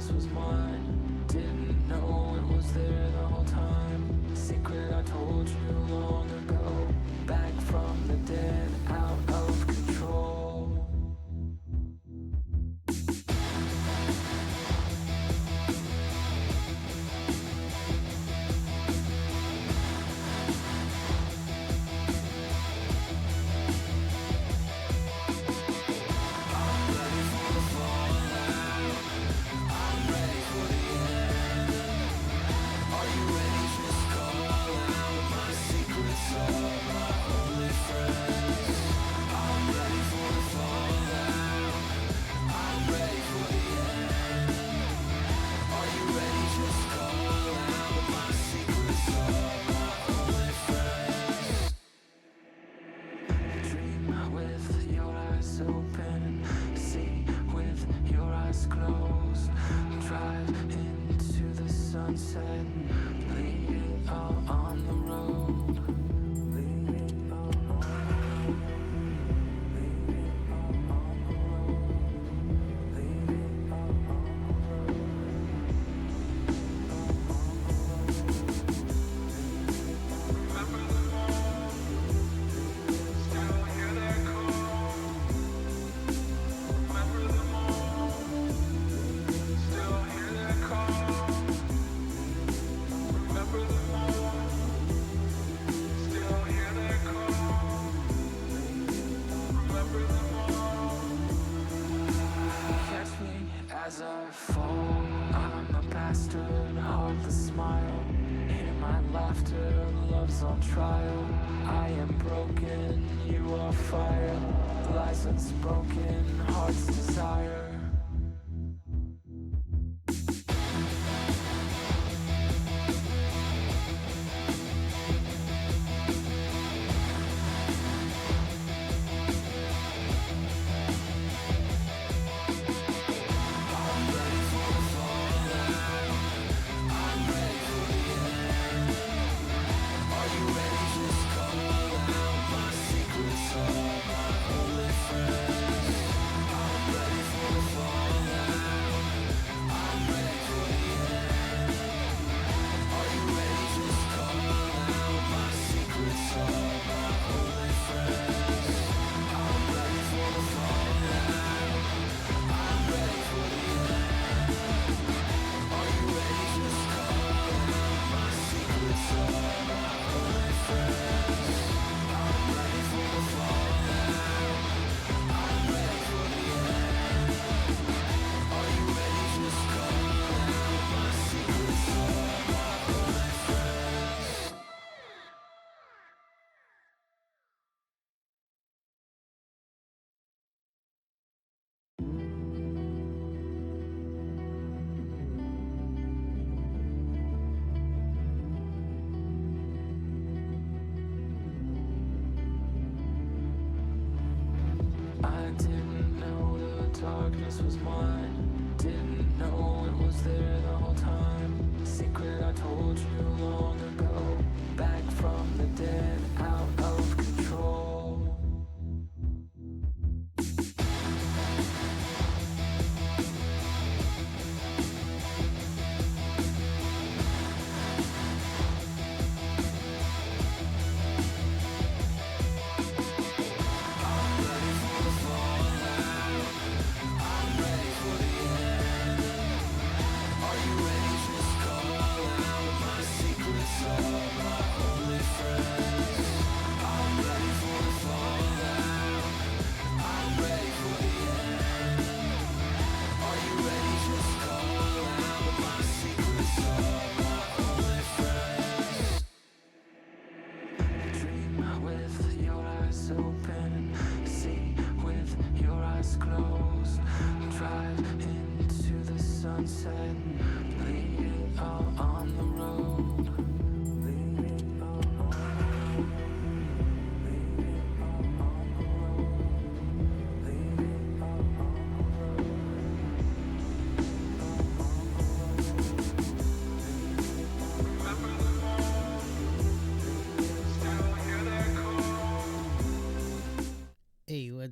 darkness was mine. Didn't know it was there the whole time. Secret I told you long ago. Back from the dead, out of control.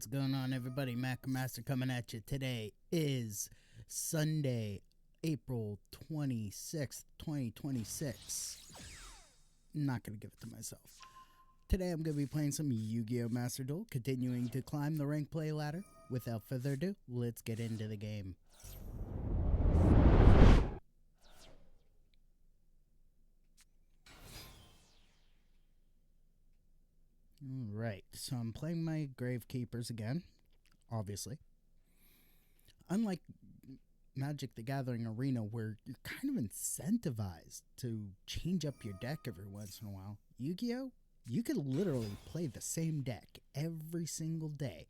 What's going on, everybody? Mac Master coming at you. Today is Sunday, April 26th, 2026. Not going to give it to myself. Today I'm going to be playing some Yu-Gi-Oh! Master Duel, continuing to climb the rank play ladder. Without further ado, let's get into the game. Alright, so I'm playing my Gravekeepers again, obviously. Unlike Magic the Gathering Arena, where you're kind of incentivized to change up your deck every once in a while, Yu-Gi-Oh! You could literally play the same deck every single day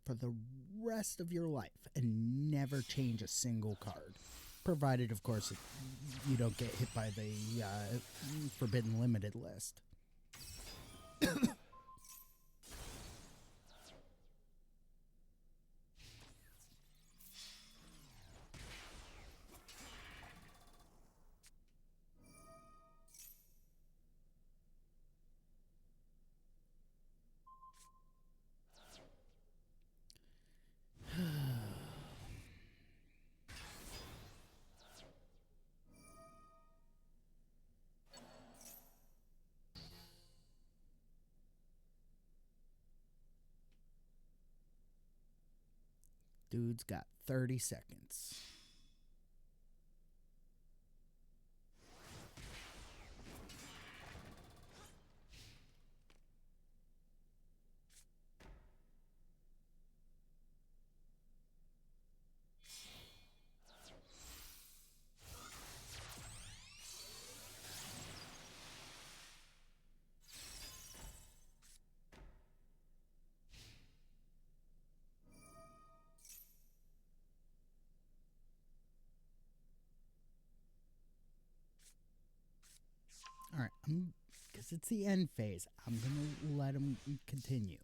for the rest of your life and never change a single card. Provided, of course, you don't get hit by the Forbidden Limited list. Dude's got 30 seconds. Alright, because it's the end phase, I'm going to let him continue.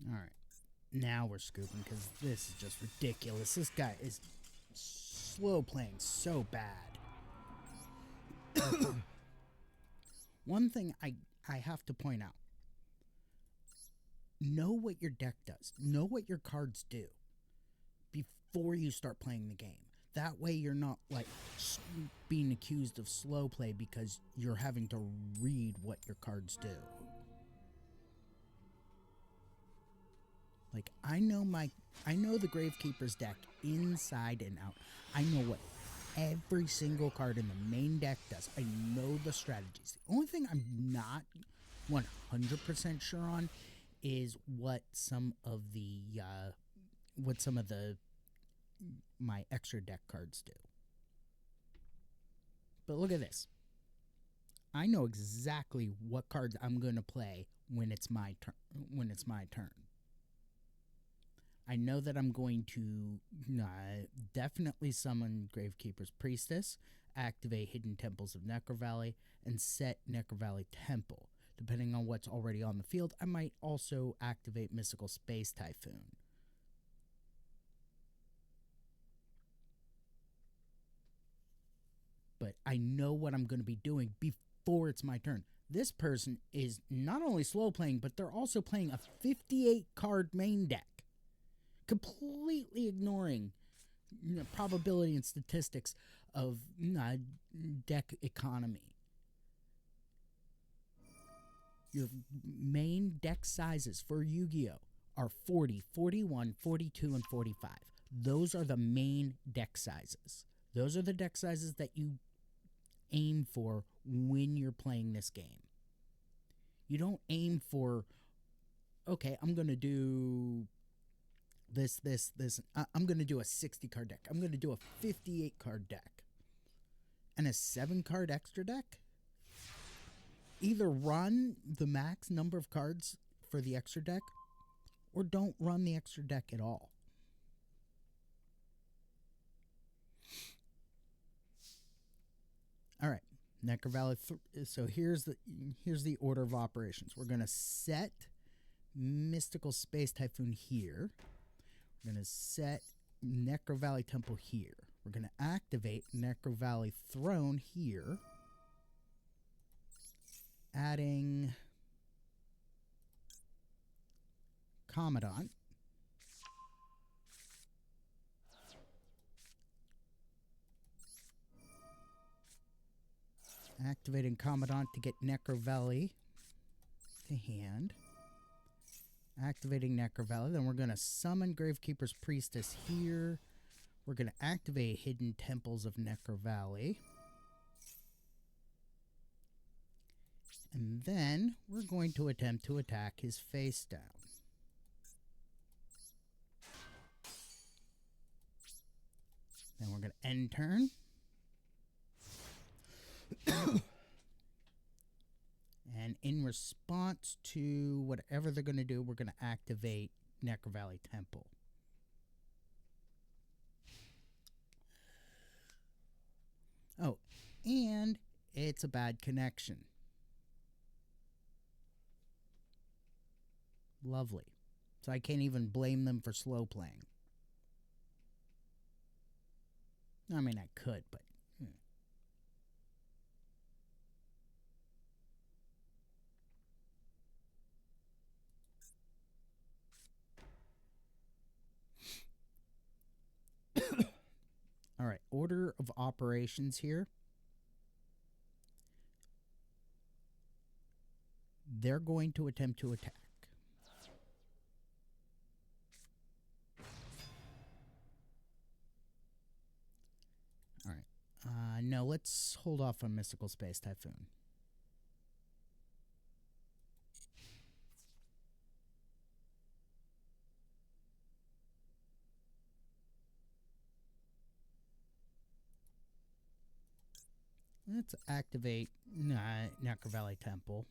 Alright, now we're scooping because this is just ridiculous. This guy is slow playing so bad. One thing I have to point out. Know what your deck does. Know what your cards do before you start playing the game. That way you're not like being accused of slow play because you're having to read what your cards do. Like, I know the Gravekeeper's deck inside and out. I know what every single card in the main deck does. I know the strategies. The only thing I'm not 100% sure on is what some of my extra deck cards do. But look at this. I know exactly what cards I'm going to play when it's my turn. I know that I'm going to definitely summon Gravekeeper's Priestess, activate Hidden Temples of Necro Valley, and set Necro Valley Temple. Depending on what's already on the field, I might also activate Mystical Space Typhoon. But I know what I'm going to be doing before it's my turn. This person is not only slow playing, but they're also playing a 58 card main deck. Completely ignoring probability and statistics of deck economy. Your main deck sizes for Yu-Gi-Oh! Are 40, 41, 42, and 45. Those are the main deck sizes. Those are the deck sizes that you aim for when you're playing this game. You don't aim for, okay, I'm going to do this. I'm going to do a 60 card deck. I'm going to do a 58 card deck. And a 7 card extra deck? Either run the max number of cards for the extra deck, or don't run the extra deck at all. All right, Necker Valley. So here's the order of operations. We're gonna set Mystical Space Typhoon here. We're gonna set Necker Valley Temple here. We're gonna activate Necker Valley Throne here. Adding Commandant. Activating Commandant to get Necker Valley to hand. Activating Necker Valley. Then we're going to summon Gravekeeper's Priestess here. We're going to activate Hidden Temples of Necker Valley. And then we're going to attempt to attack his face down. Then we're going to end turn. And in response to whatever they're going to do, we're going to activate Necker Valley Temple. Oh, and it's a bad connection. Lovely. So I can't even blame them for slow playing. I mean, I could, but... All right, order of operations here. They're going to attempt to attack. All right. No, let's hold off on Mystical Space Typhoon. Let's activate Necker Valley Temple.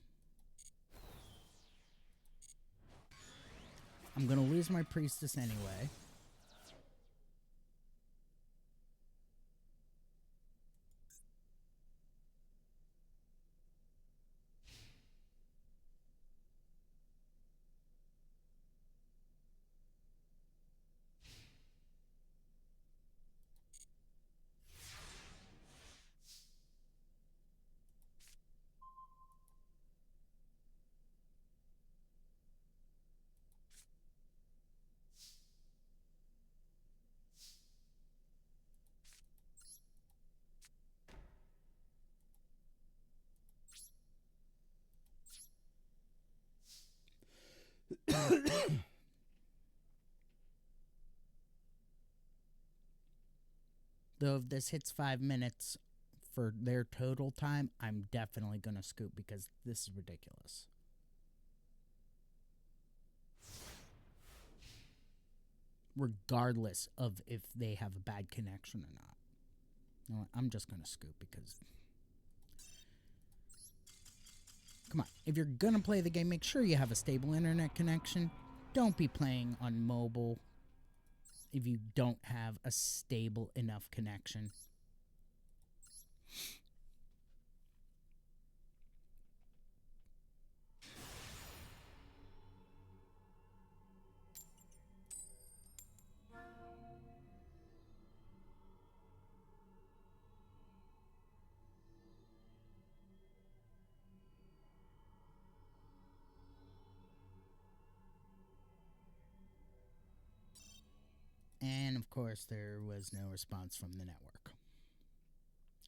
I'm going to lose my Priestess anyway. Though if this hits 5 minutes for their total time, I'm definitely going to scoop because this is ridiculous. Regardless of if they have a bad connection or not. You know what? I'm just going to scoop because... Come on. If you're going to play the game, make sure you have a stable internet connection. Don't be playing on mobile if you don't have a stable enough connection. And, of course, there was no response from the network.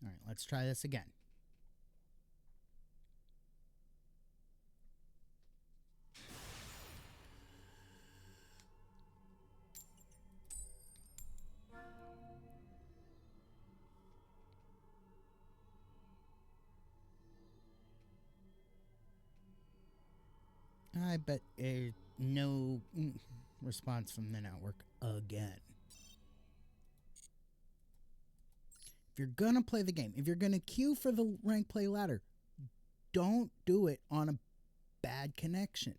All right, let's try this again. but no response from the network again. If you're gonna play the game, if you're gonna queue for the rank play ladder, don't do it on a bad connection.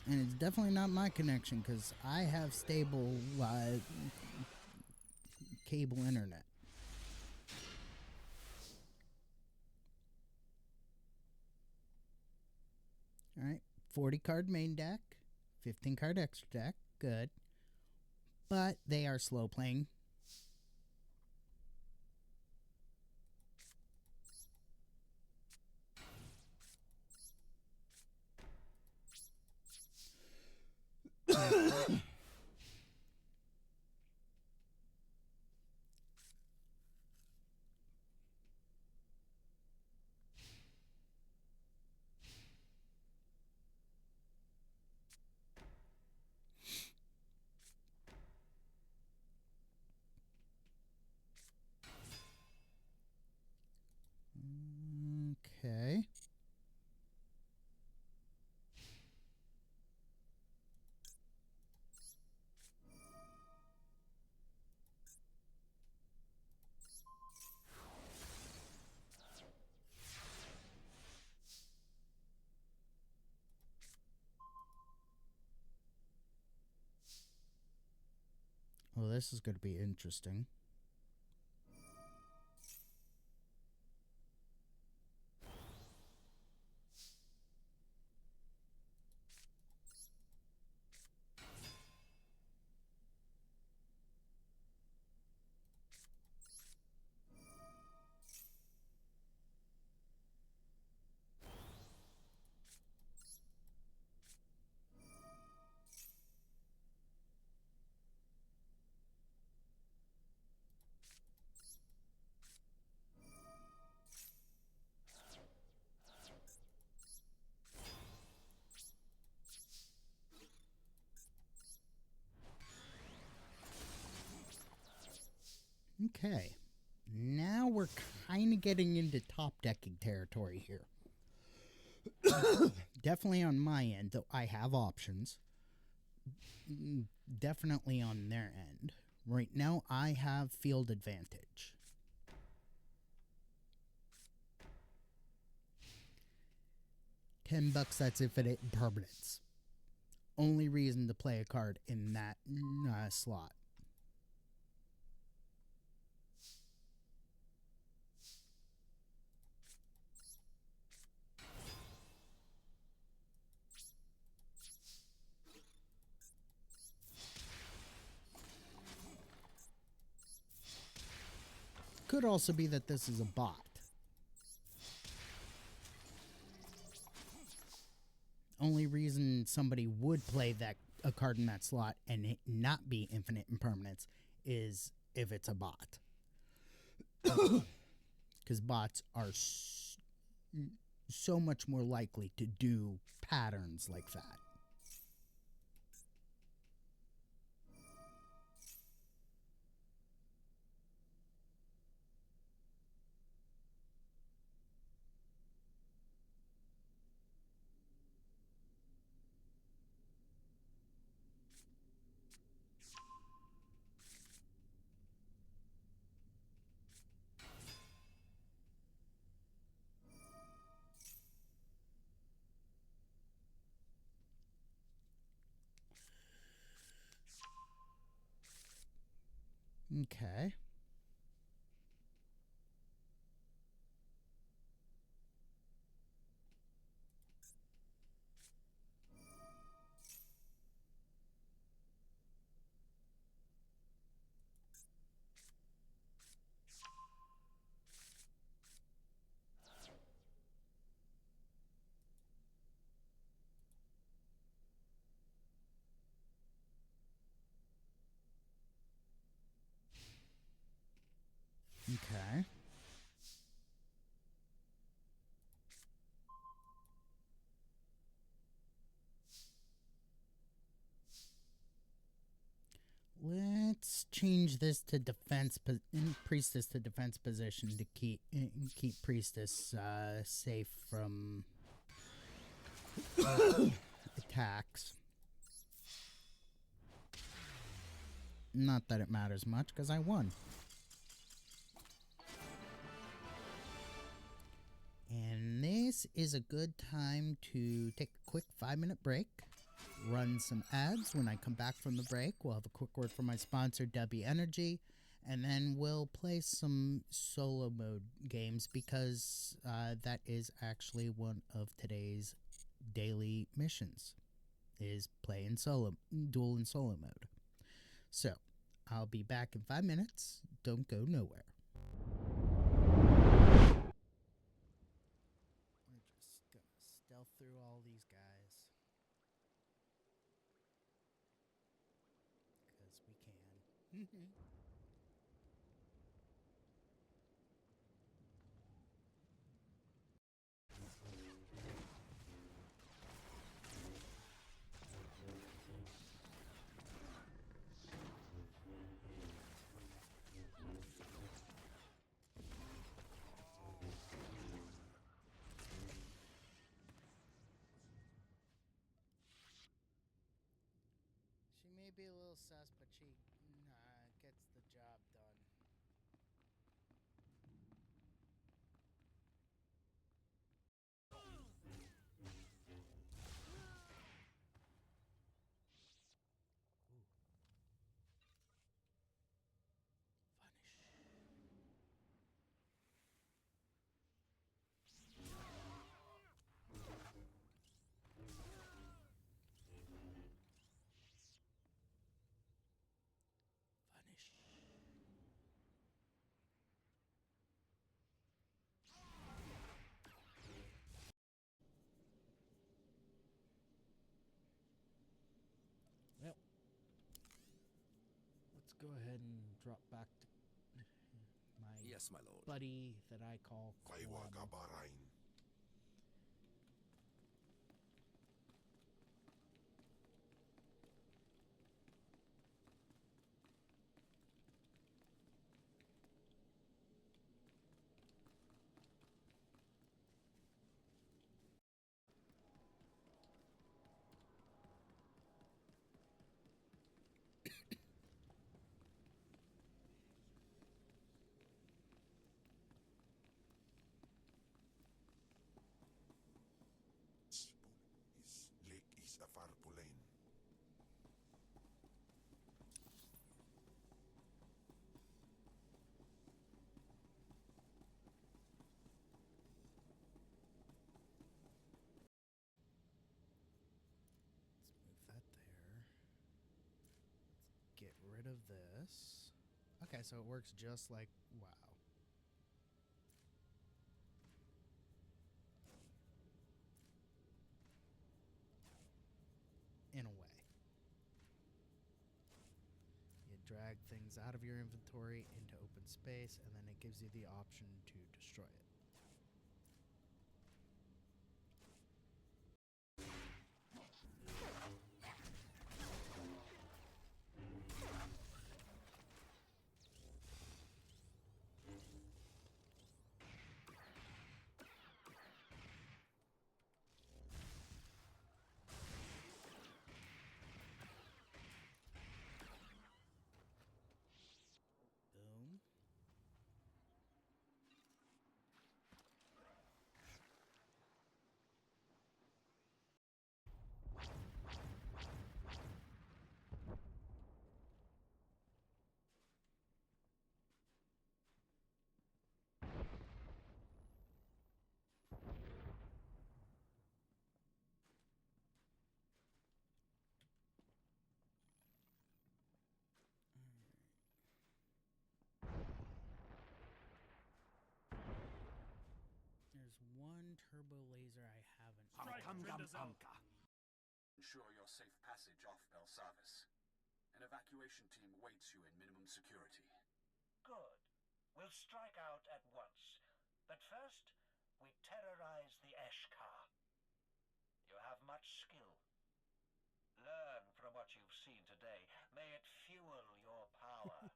And it's definitely not my connection because I have stable cable internet. Alright, 40 card main deck, 15 card extra deck, good. But they are slow playing. Okay. Well, this is going to be interesting. Okay. Now we're kind of getting into top decking territory here. Definitely on my end, though I have options. Definitely on their end. Right now, I have field advantage. $10, that's infinite impermanence. Only reason to play a card in that slot. Could also be that this is a bot. Only reason somebody would play a card in that slot and it not be infinite impermanence is if it's a bot. Because bots are so much more likely to do patterns like that. Okay. change this to defense, priestess to defense position to keep priestess safe from attacks. Not that it matters much, because I won. And this is a good time to take a quick 5-minute break, run some ads. When I come back from the break, we'll have a quick word from my sponsor, W Energy, and then we'll play some solo mode games, because that is actually one of today's daily missions, is play in solo, duel in solo mode. So, I'll be back in 5 minutes. Don't go nowhere. We're just gonna stealth through all these guys, because we can. She may be a little sus, but she gets the job done. Ooh. Vanish. Well, let's go ahead and drop back to my Yes, my lord. buddy that I call Kwano. Get rid of this. Okay, so it works just like WoW. In a way. You drag things out of your inventory into open space, and then it gives you the option to destroy it. Boom. There's one turbo laser I haven't. Ensure your safe passage off Belsavis. An evacuation team awaits you in minimum security. Good. We'll strike out at once. But first, we terrorize the Eshkar. You have much skill. Learn from what you've seen today. May it fuel your power.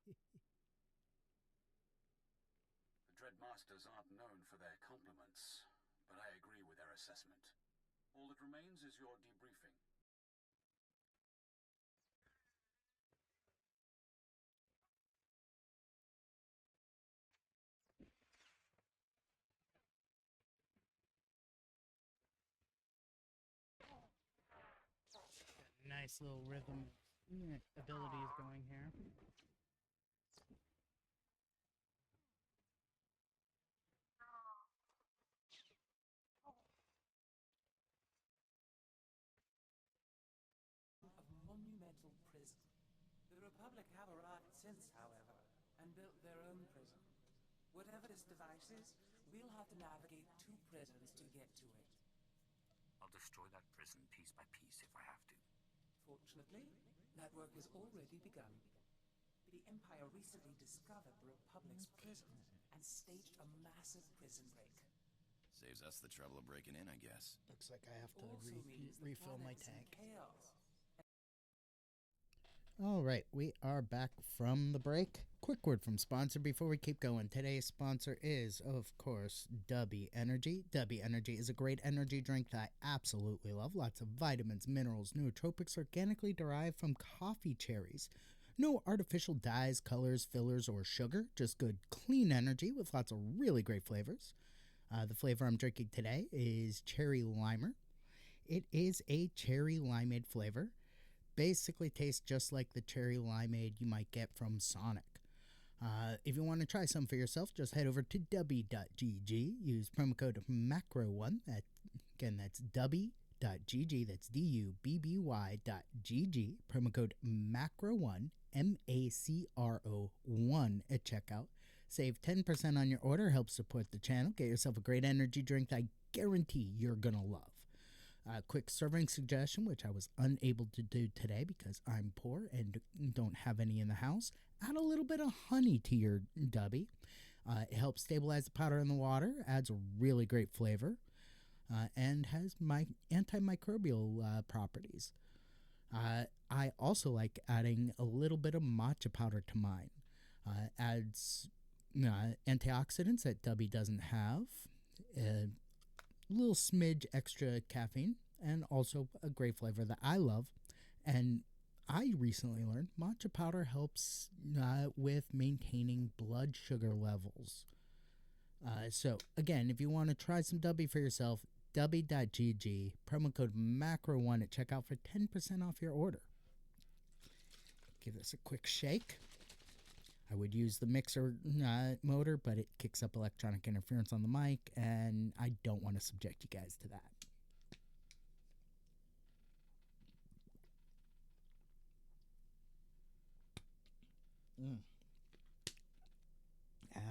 Masters aren't known for their compliments, but I agree with their assessment. All that remains is your debriefing. Nice little rhythm abilities going here. A monumental prison. The Republic have arrived since, however, and built their own prison. Whatever this device is, we'll have to navigate 2 prisons to get to it. I'll destroy that prison piece by piece if I have to. Fortunately, that work has already begun. The Empire recently discovered the Republic's prison and staged a massive prison break. Saves us the trouble of breaking in, I guess. Looks like I have to Also means the refill my planet is in tank. chaos. All right, we are back from the break. Quick word from sponsor before we keep going. Today's sponsor is, of course, Dubby Energy. Dubby Energy is a great energy drink that I absolutely love. Lots of vitamins, minerals, nootropics, organically derived from coffee cherries. No artificial dyes, colors, fillers, or sugar. Just good, clean energy with lots of really great flavors. The flavor I'm drinking today is Cherry Limer. It is a cherry limeade flavor. Basically tastes just like the cherry limeade you might get from Sonic. If you want to try some for yourself, just head over to dubby.gg. Use promo code MACRO1. That's dubby.gg. That's dubby.gg. Promo code MACRO1, MACRO1 at checkout. Save 10% on your order. Help support the channel. Get yourself a great energy drink that I guarantee you're going to love. Quick serving suggestion, which I was unable to do today because I'm poor and don't have any in the house. Add a little bit of honey to your Dubby. It helps stabilize the powder in the water, adds a really great flavor, and has antimicrobial properties. I also like adding a little bit of matcha powder to mine. Adds antioxidants that Dubby doesn't have. Little smidge extra caffeine, and also a great flavor that I love. And I recently learned matcha powder helps with maintaining blood sugar levels. So again, if you want to try some Dubby for yourself, dubby.gg, promo code MACRO1 at checkout for 10% off your order. Give this a quick shake. I would use the mixer motor, but it kicks up electronic interference on the mic, and I don't want to subject you guys to that.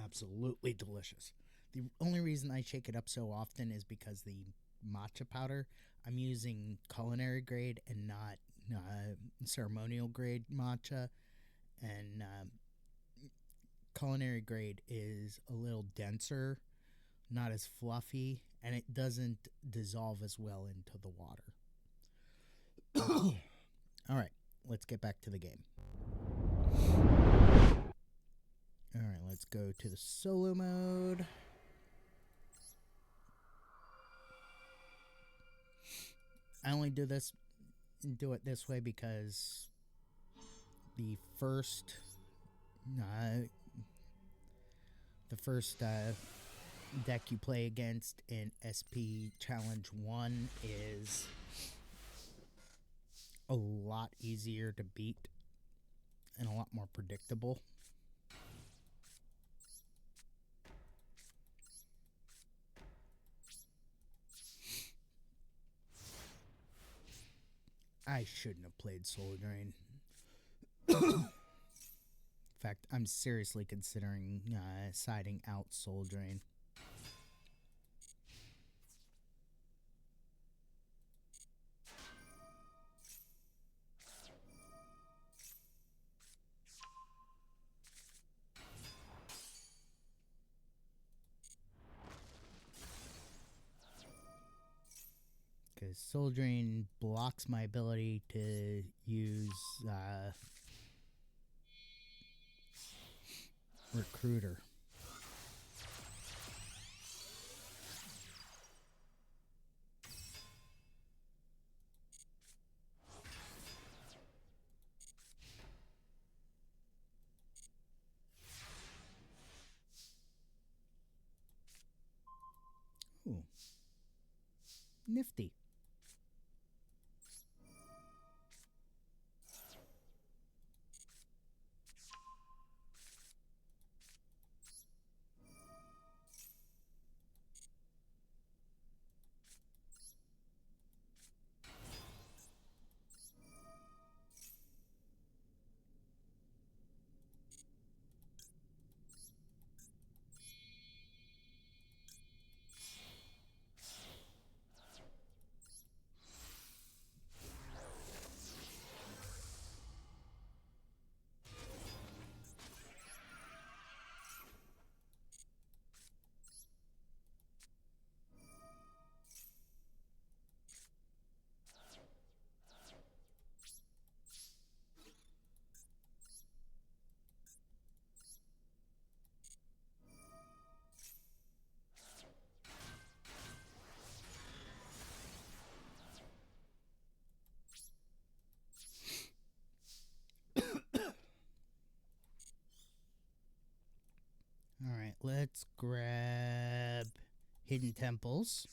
Absolutely delicious. The only reason I shake it up so often is because the matcha powder, I'm using culinary grade and not ceremonial grade matcha, and culinary grade is a little denser, not as fluffy, and it doesn't dissolve as well into the water. All right, let's get back to the game. All right, let's go to the solo mode. I only do it this way because the first deck you play against in SP Challenge 1 is a lot easier to beat and a lot more predictable. I shouldn't have played Soul Drain. In fact, I'm seriously considering siding out Soul Drain. Because Soul Drain blocks my ability to use Recruiter. Nifty. Alright, let's grab Hidden Temples.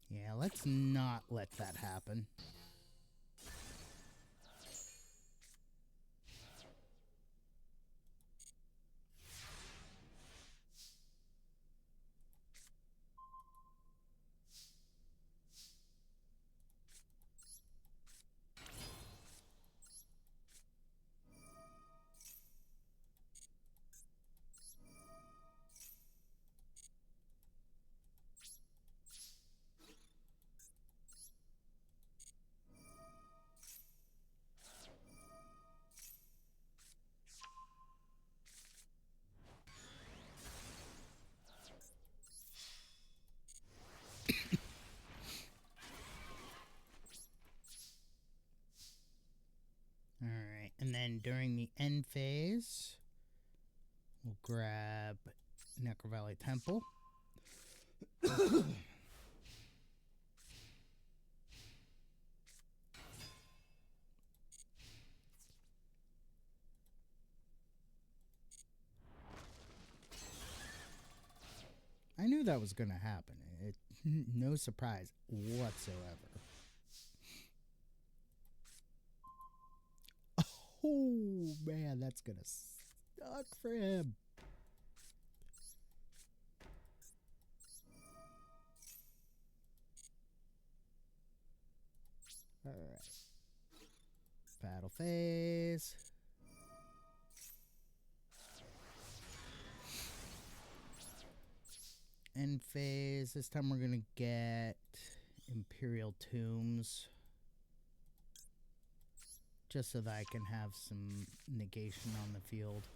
Yeah, let's not let that happen. Alright, and then during the end phase, we'll grab Necro Valley Temple. I knew that was going to happen. No surprise whatsoever. Oh, man, that's going to suck for him. Alright. Battle phase. End phase. This time we're going to get Imperial Tombs. Just so that I can have some negation on the field.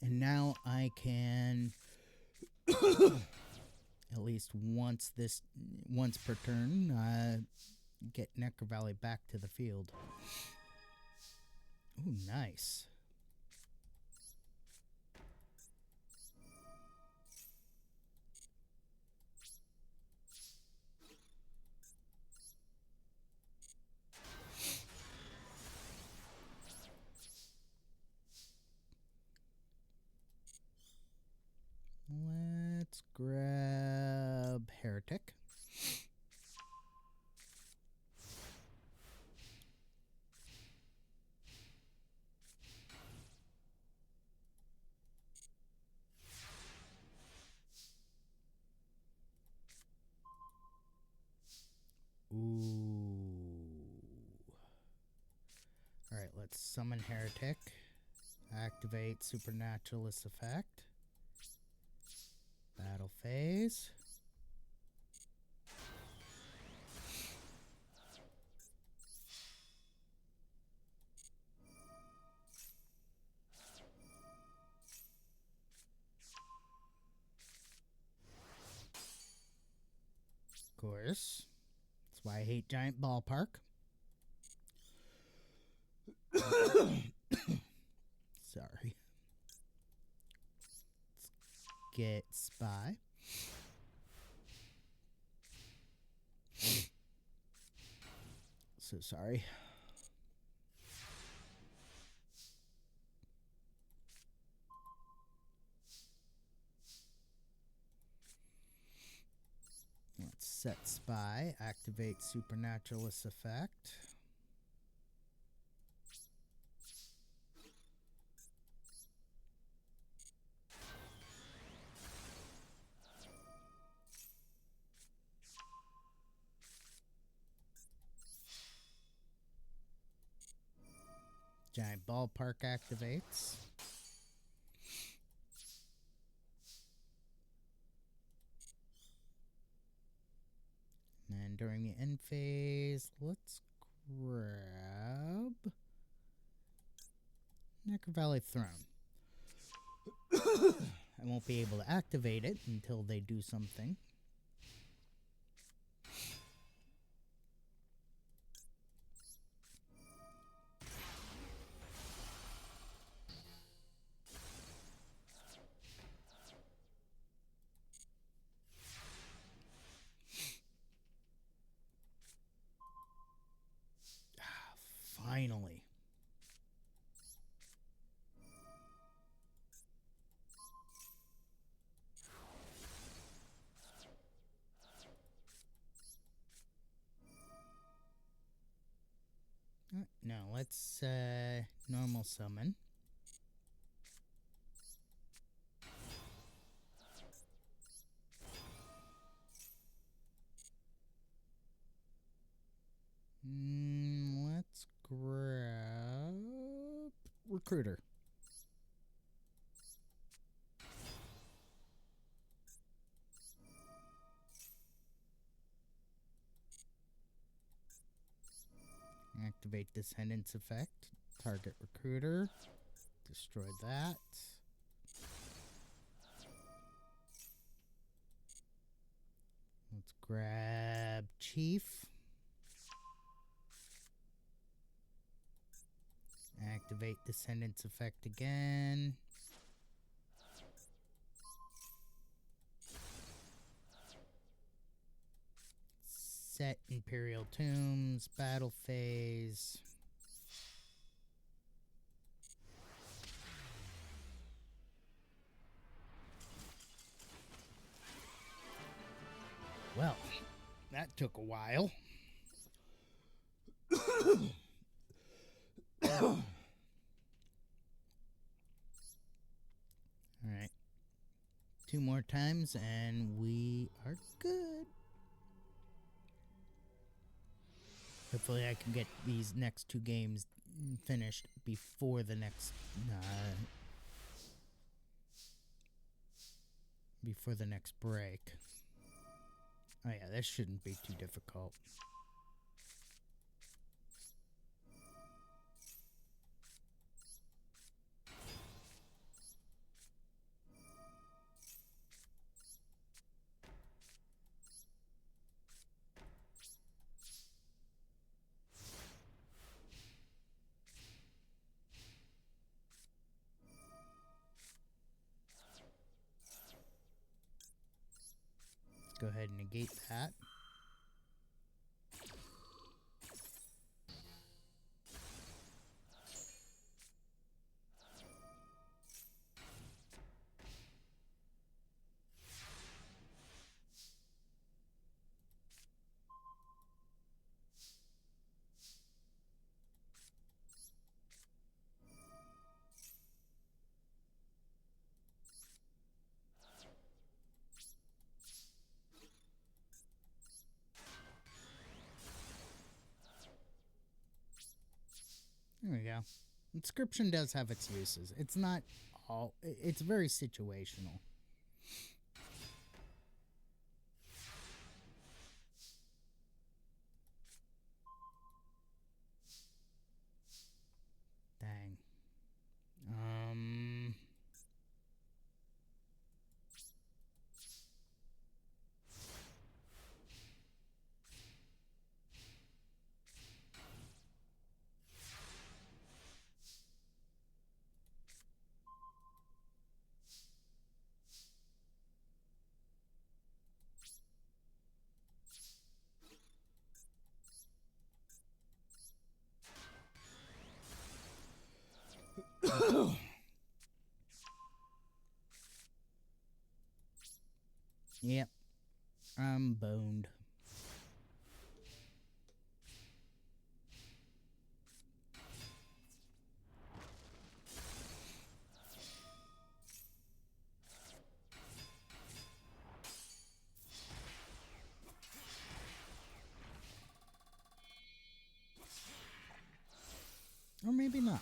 And now I can at least once per turn get Necro Valley back to the field. Ooh, nice. Let's grab Heretic. Ooh. Alright, let's summon Heretic. Activate Supernaturalist effect. Battle phase. course. That's why I hate Giant Ballpark. Sorry. Let's get Spy. So sorry. Let's set Spy, activate Supernaturalist effect. Giant Ballpark activates. And during the end phase, let's grab Necker Valley Throne. I won't be able to activate it until they do something. Finally. No, let's normal summon. Let's grab Recruiter. Activate Descendants effect. Target Recruiter. Destroy that. Let's grab Chief. Activate Descendants effect again. Set Imperial Tombs, battle phase. Well, that took a while. Alright. 2 more times and we are good. Hopefully I can get these next 2 games finished before the next break. Oh yeah, this shouldn't be too difficult. Let's go ahead and negate that. There we go. Inscription does have its uses. It's not all... It's very situational. Dang. Yep, I'm boned. Or maybe not.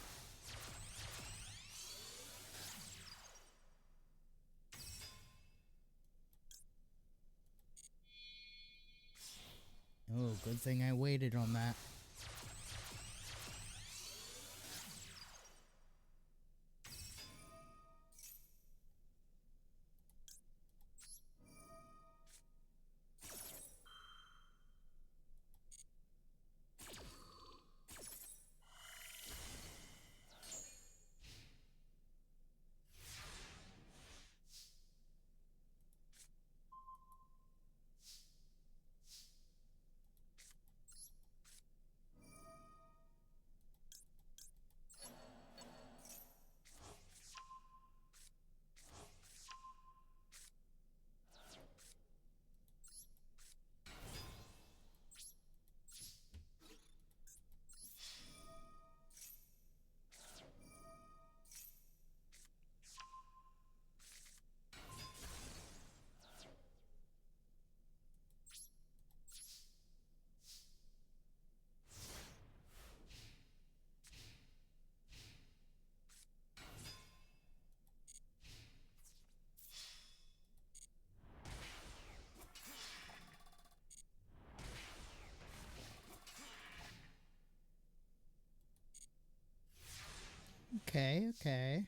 Oh, good thing I waited on that. Okay, okay.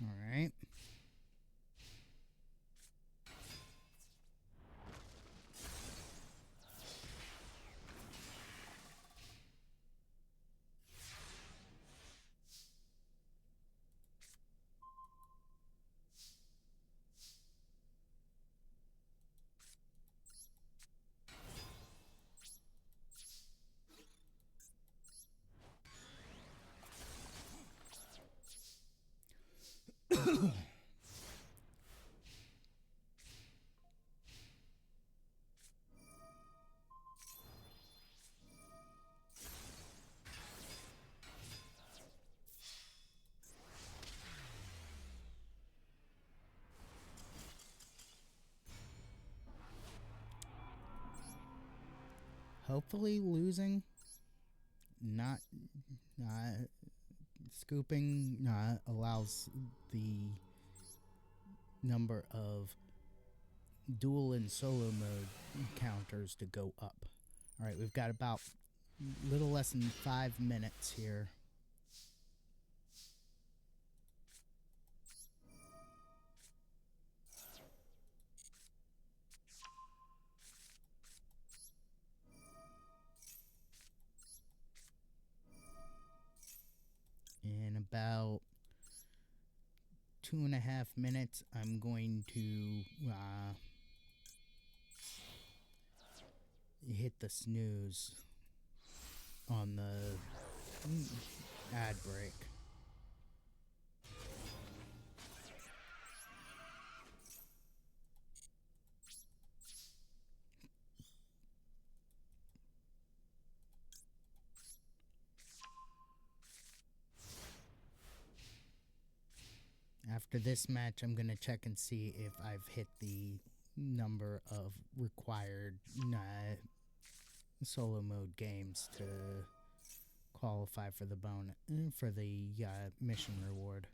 All right. Hopefully losing, not scooping, allows the number of dual and solo mode counters to go up. All right, we've got about little less than 5 minutes here. In about 2.5 minutes, I'm going to hit the snooze on the ad break. After this match, I'm going to check and see if I've hit the number of required solo mode games to qualify for the mission reward.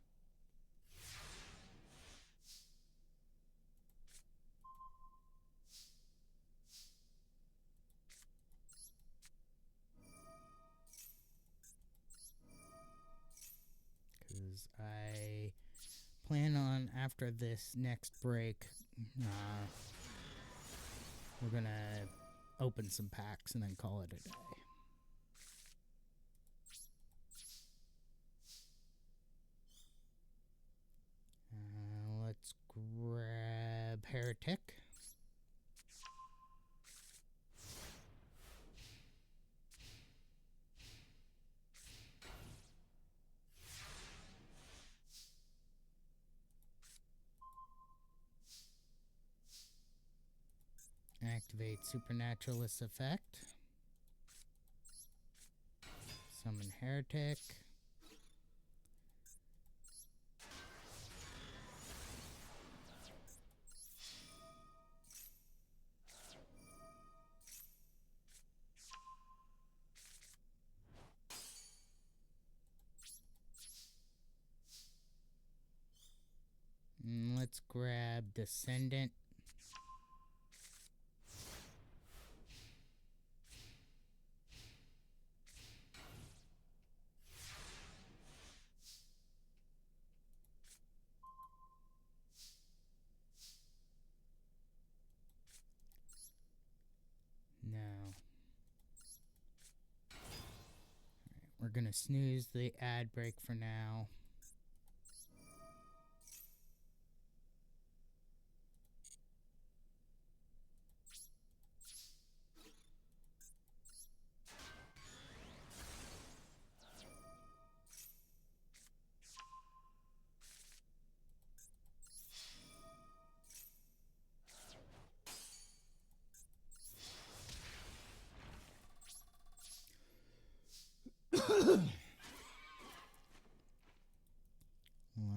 Because I plan on, after this next break, we're gonna open some packs and then call it a day. Let's grab Heretic. Activate Supernaturalist Effect. Summon Heretic. Let's grab Descendant. No. Alright, we're gonna snooze the ad break for now.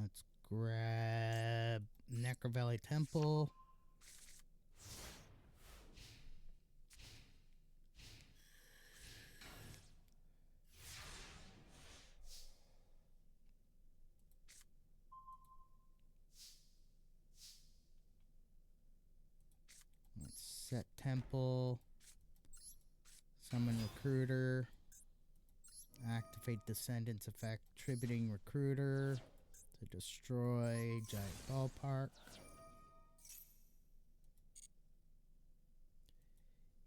Let's grab Necro Valley Temple. Let's set Temple. Summon Recruiter. Activate Descendants Effect, tributing Recruiter to destroy Giant Ballpark.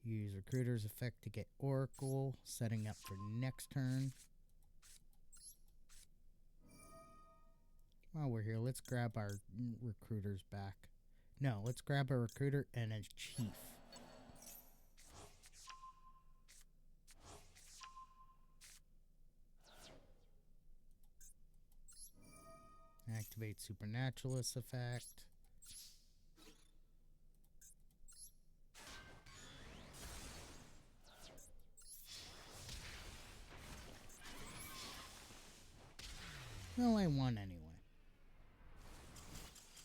Use Recruiter's Effect to get Oracle, setting up for next turn. While we're here, let's grab our Recruiters back. No, let's grab a Recruiter and a Chief. Activate Supernaturalist Effect. Well, I won anyway.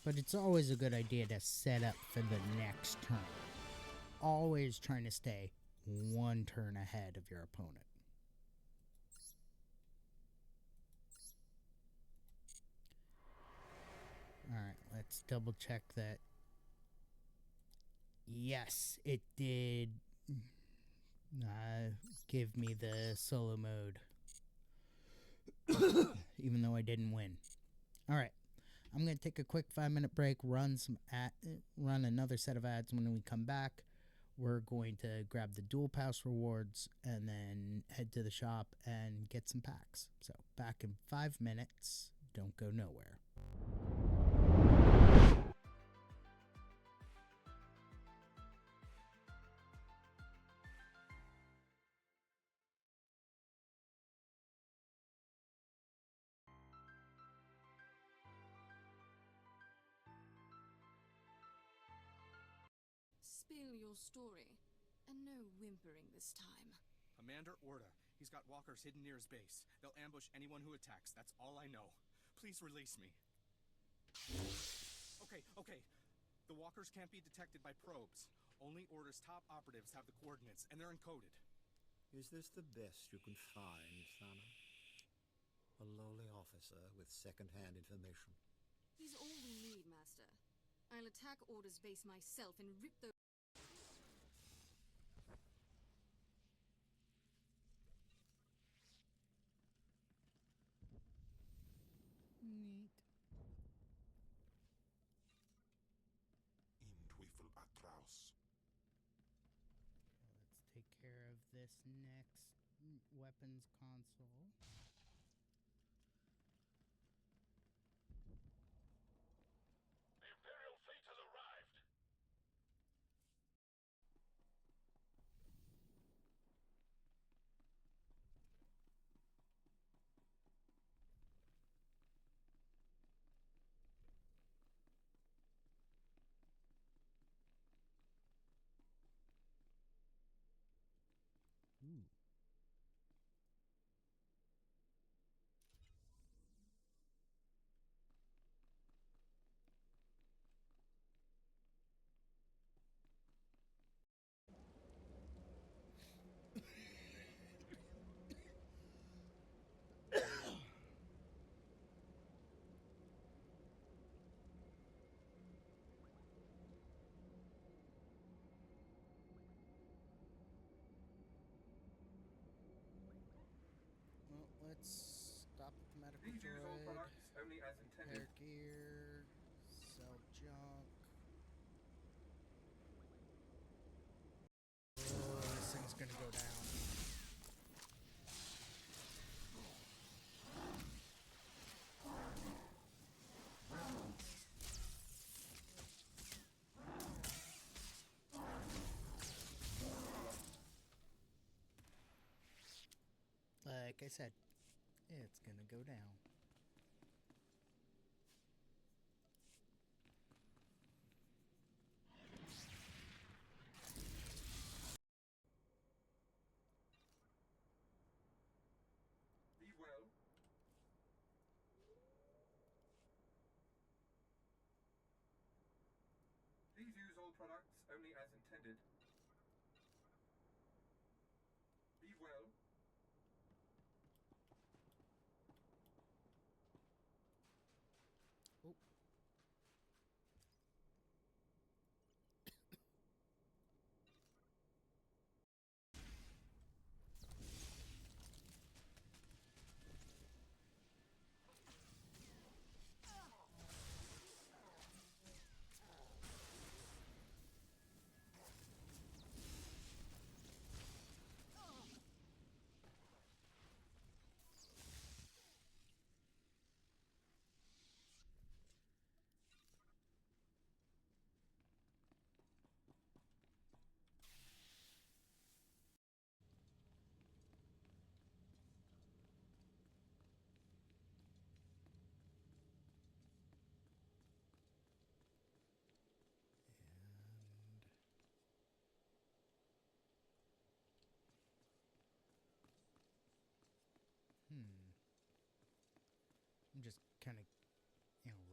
But it's always a good idea to set up for the next turn. Always trying to stay one turn ahead of your opponent. Alright, let's double check that. Yes, it did give me the solo mode. Even though I didn't win. Alright, I'm going to take a quick 5-minute break, run another set of ads. When we come back, we're going to grab the Duel Pass rewards and then head to the shop and get some packs. So, back in 5 minutes. Don't go nowhere. Spill your story, and no whimpering this time. Commander Orta. He's got walkers hidden near his base. They'll ambush anyone who attacks. That's all I know. Please release me. Okay. The walkers can't be detected by probes. Only Order's top operatives have the coordinates, and they're encoded. Is this the best you can find, Thana? A lowly officer with second-hand information. He's all we need, Master. I'll attack Order's base myself and rip those... Neat. In Teufel Atraus. Let's take care of this next weapons console. The Imperial fleet has arrived. Ooh. Well, let's stop at the medical Please use all droid, products only as intended. repair gear, sell junk. Oh, this thing's gonna go down. Like I said, it's gonna go down. Be well. Please use all products only as intended. Be well. Oh. I'm just kind of,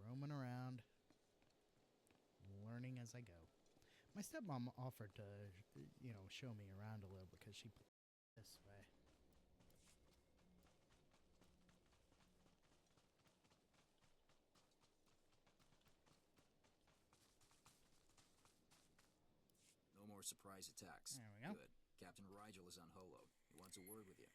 roaming around, learning as I go. My stepmom offered to, show me around a little because she played this way. No more surprise attacks. There we go. Good. Captain Rigel is on Holo. He wants a word with you.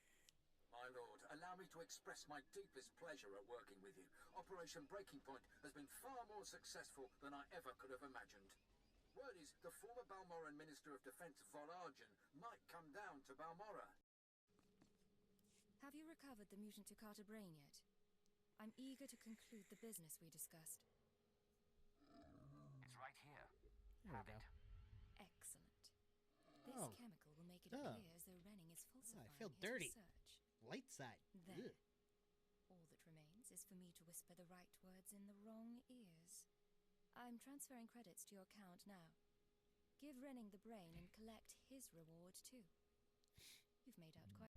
My lord, allow me to express my deepest pleasure at working with you. Operation Breaking Point has been far more successful than I ever could have imagined. Word is the former Balmoran Minister of Defense, Volargen, might come down to Balmora. Have you recovered the mutant Takata brain yet? I'm eager to conclude the business we discussed. It's right here. There Have we go. it. Excellent. This Oh. chemical will make it Ugh. appear as though Renning is falsifying I feel his dirty. research. Light side. There. Ugh. All that remains is for me to whisper the right words in the wrong ears. I'm transferring credits to your account now. Give Renning the brain and collect his reward too. You've made out quite...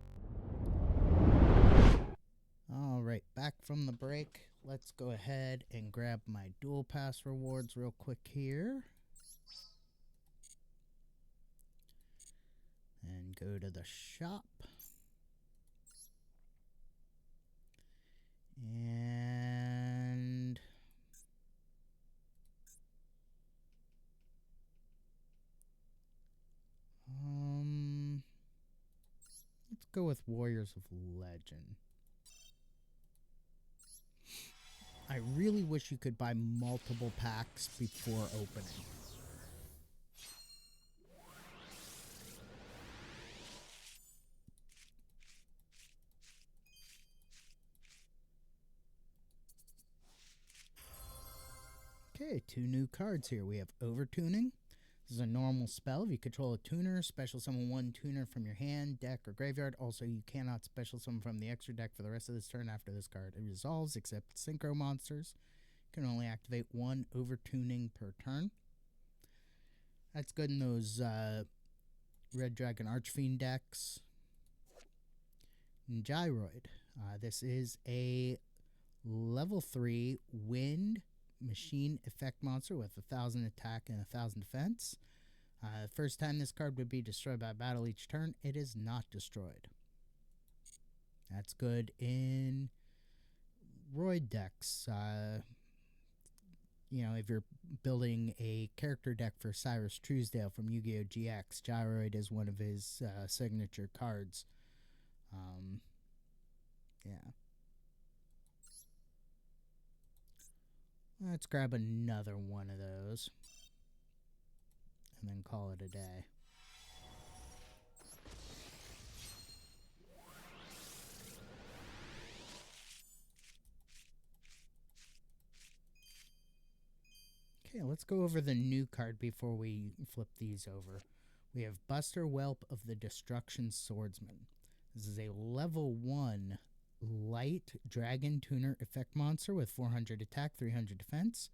All right, back from the break. let's go ahead and grab my Duel Pass rewards real quick here. And go to the shop. And let's go with Warriors of Legend. I really wish you could buy multiple packs before opening. Okay, 2 new cards here. We have Overtuning. This is a normal spell. If you control a tuner, special summon 1 tuner from your hand, deck, or graveyard. Also, you cannot special summon from the extra deck for the rest of this turn after this card. It resolves except synchro monsters. You can only activate 1 Overtuning per turn. That's good in those Red Dragon Archfiend decks. Gyroid. This is a level 3 wind machine effect monster with 1,000 attack and 1,000 defense. First time this card would be destroyed by battle each turn, it is not destroyed. That's good in Roid decks. You know, if you're building a character deck for Cyrus Truesdale from Yu-Gi-Oh! GX, Gyroid is one of his signature cards. Yeah. Let's grab another one of those. And then call it a day. Okay, let's go over the new card before we flip these over. We have Buster Whelp of the Destruction Swordsman. This is a level 1 light dragon tuner effect monster with 400 attack, 300 defense.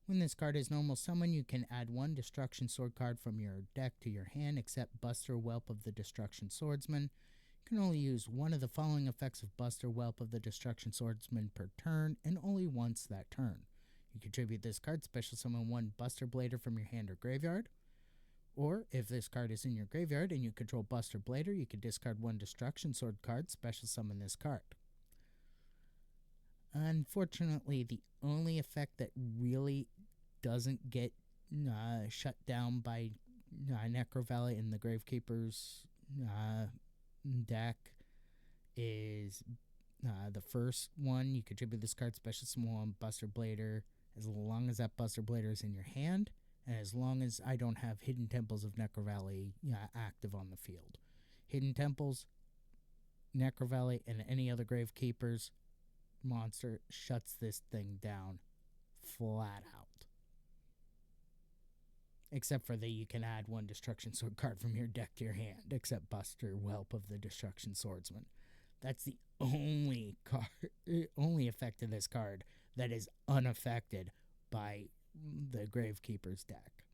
When this card is normal summon, you can add 1 Destruction Sword card from your deck to your hand, except Buster Whelp of the Destruction Swordsman. You can only use one of the following effects of Buster Whelp of the Destruction Swordsman per turn, and only once that turn. You contribute this card, special summon 1 Buster Blader from your hand or graveyard. Or, if this card is in your graveyard and you control Buster Blader, you can discard 1 Destruction Sword card, special summon this card. Unfortunately, the only effect that really doesn't get shut down by Necro Valley in the Gravekeeper's deck is the first one. You contribute this card, special summon 1 Buster Blader, as long as that Buster Blader is in your hand, and as long as I don't have Hidden Temples of Necro Valley active on the field. Hidden Temples, Necro Valley, and any other Gravekeepers monster shuts this thing down flat out. Except for that you can add 1 Destruction Sword card from your deck to your hand, except Buster Whelp of the Destruction Swordsman. That's the only effect of this card that is unaffected by the Gravekeeper's deck.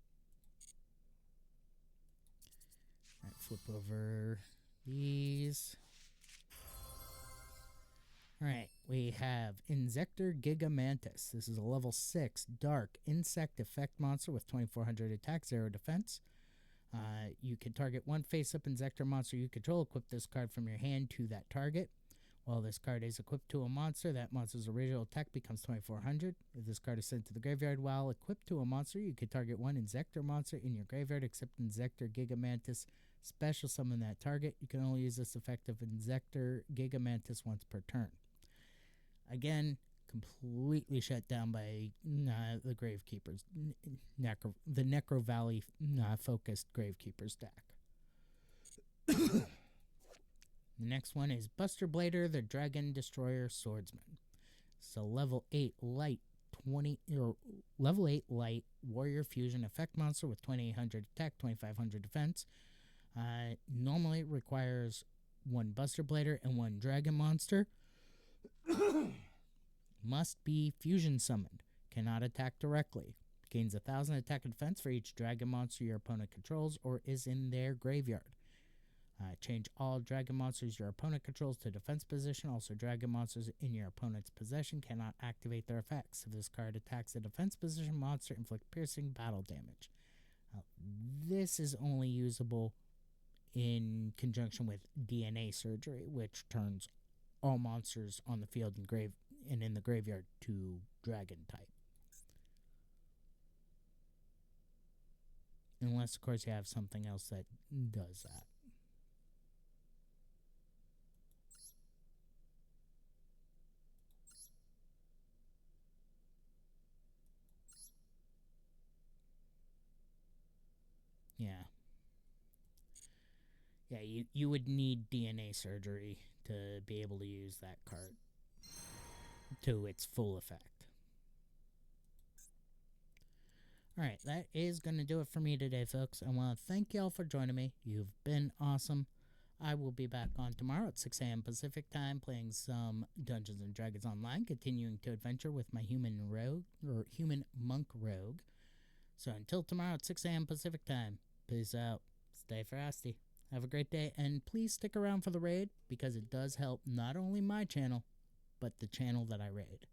All right, flip over these. Alright, we have Insector Gigamantis. This is a level 6 dark insect effect monster with 2400 attack, 0 defense. You can target 1 face-up Insector monster you control. Equip this card from your hand to that target. While this card is equipped to a monster, that monster's original attack becomes 2400. If this card is sent to the graveyard while equipped to a monster, you can target 1 Insector monster in your graveyard except Insector Gigamantis. Special summon that target. You can only use this effect of Insector Gigamantis once per turn. Again, completely shut down by the Gravekeepers, the Necro Valley focused Gravekeepers deck. The next one is Buster Blader, the Dragon Destroyer Swordsman. So level 8 light warrior fusion effect monster with 2800 attack, 2500 defense. Normally it requires 1 Buster Blader and 1 Dragon monster. Must be fusion summoned. Cannot attack directly. Gains 1000 attack and defense for each dragon monster your opponent controls or is in their graveyard. Change all dragon monsters your opponent controls to defense position. Also, dragon monsters in your opponent's possession cannot activate their effects. If this card attacks a defense position monster, inflict piercing battle damage. This is only usable in conjunction with DNA surgery, which turns all monsters on the field and in the graveyard to dragon type. Unless, of course, you have something else that does that. Yeah. Yeah, you would need DNA surgery to be able to use that card to its full effect. Alright, that is going to do it for me today, folks. I want to thank y'all for joining me. You've been awesome. I will be back on tomorrow at 6 a.m. Pacific time playing some Dungeons & Dragons Online, continuing to adventure with my human monk rogue. So until tomorrow at 6 a.m. Pacific time, peace out. Stay frosty. Have a great day, and please stick around for the raid, because it does help not only my channel, but the channel that I raid.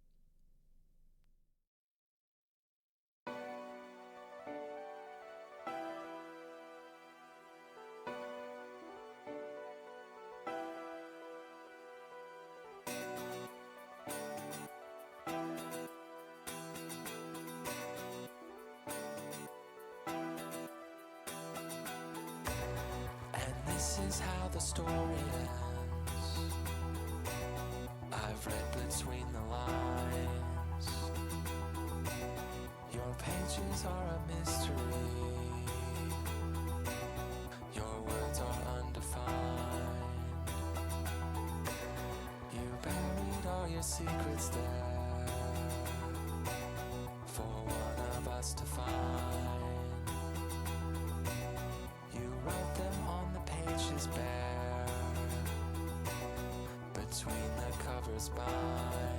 This is how the story ends. I've read between the lines. Your pages are a mystery. Your words are undefined. You buried all your secrets there for one of us to find. You wrote them on the pages bare, between the covers bind.